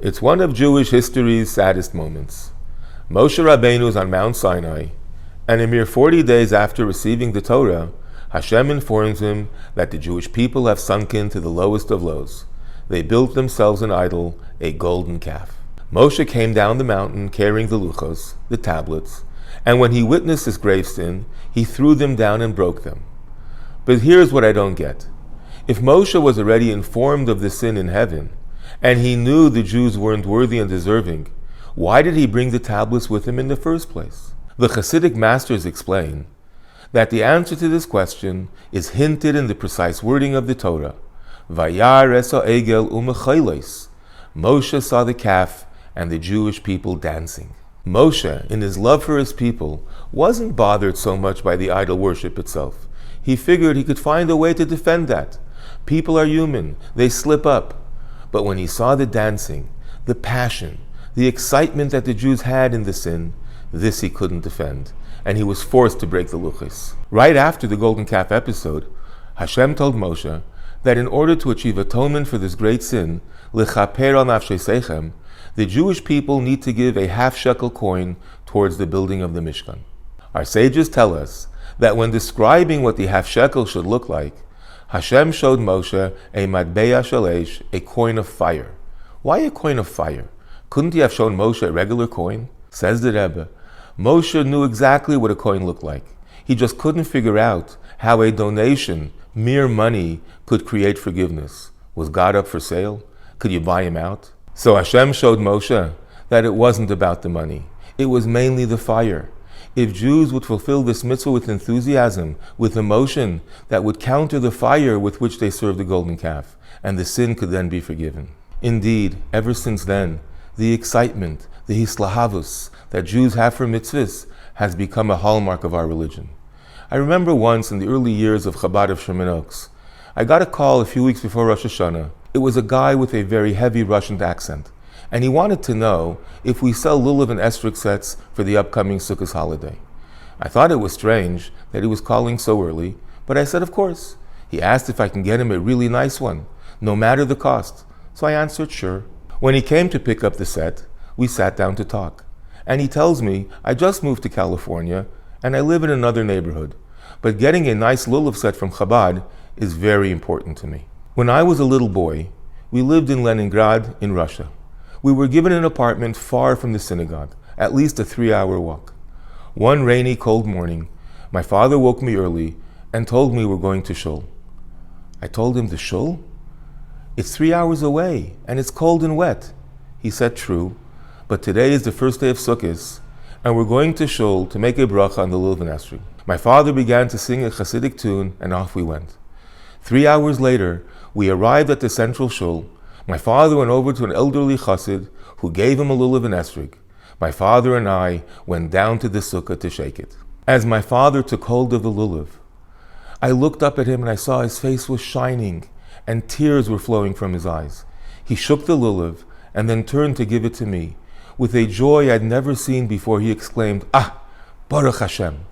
It's one of Jewish history's saddest moments. Moshe Rabbeinu is on Mount Sinai, and a mere 40 days after receiving the Torah, Hashem informs him that the Jewish people have sunken to the lowest of lows. They built themselves an idol, a golden calf. Moshe came down the mountain carrying the luchos, the tablets, and when he witnessed this grave sin, he threw them down and broke them. But here's what I don't get. If Moshe was already informed of the sin in heaven, and he knew the Jews weren't worthy and deserving, why did he bring the tablets with him in the first place? The Hasidic masters explain that the answer to this question is hinted in the precise wording of the Torah. Vayar es ha'egel u'mechaylos. Moshe saw the calf and the Jewish people dancing. Moshe, in his love for his people, wasn't bothered so much by the idol worship itself. He figured he could find a way to defend that. People are human, they slip up. But when he saw the dancing, the passion, the excitement that the Jews had in the sin, this he couldn't defend, and he was forced to break the luchos. Right after the golden calf episode, Hashem told Moshe that in order to achieve atonement for this great sin, l'chaper al nafshei seichem, the Jewish people need to give a half-shekel coin towards the building of the Mishkan. Our sages tell us that when describing what the half-shekel should look like, Hashem showed Moshe a matbeya shalesh, a coin of fire. Why a coin of fire? Couldn't he have shown Moshe a regular coin? Says the Rebbe, Moshe knew exactly what a coin looked like. He just couldn't figure out how a donation, mere money, could create forgiveness. Was God up for sale? Could you buy him out? So Hashem showed Moshe that it wasn't about the money. It was mainly the fire. If Jews would fulfill this mitzvah with enthusiasm, with emotion, that would counter the fire with which they served the golden calf, and the sin could then be forgiven. Indeed, ever since then, the excitement, the hislahavus that Jews have for mitzvahs has become a hallmark of our religion. I remember once in the early years of Chabad of Sherman Oaks, I got a call a few weeks before Rosh Hashanah. It was a guy with a very heavy Russian accent, and he wanted to know if we sell lulav and esrog sets for the upcoming Sukkot holiday. I thought it was strange that he was calling so early, but I said of course. He asked if I can get him a really nice one, no matter the cost, so I answered sure. When he came to pick up the set, we sat down to talk, and he tells me, I just moved to California, and I live in another neighborhood, but getting a nice lulav set from Chabad is very important to me. When I was a little boy, we lived in Leningrad in Russia. We were given an apartment far from the synagogue, at least a 3-hour walk. One rainy, cold morning, my father woke me early and told me we're going to shul. I told him, the shul? It's 3 hours away, and it's cold and wet. He said, true, but today is the first day of Sukkot, and we're going to shul to make a bracha on the lulav and esrog. My father began to sing a Hasidic tune, and off we went. 3 hours later, we arrived at the central shul. My father went over to an elderly chassid who gave him a lulav and esrog. My father and I went down to the sukkah to shake it. As my father took hold of the lulav, I looked up at him and I saw his face was shining and tears were flowing from his eyes. He shook the lulav and then turned to give it to me. With a joy I'd never seen before, he exclaimed, Baruch Hashem.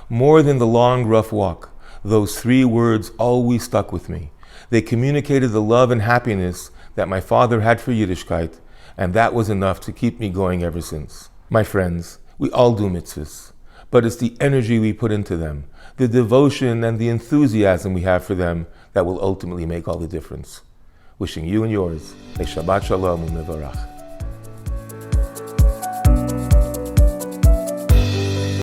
More than the long, rough walk, those 3 words always stuck with me. They communicated the love and happiness that my father had for Yiddishkeit, and that was enough to keep me going ever since. My friends, we all do mitzvahs, but it's the energy we put into them, the devotion and the enthusiasm we have for them that will ultimately make all the difference. Wishing you and yours a Shabbat Shalom u'mevarach.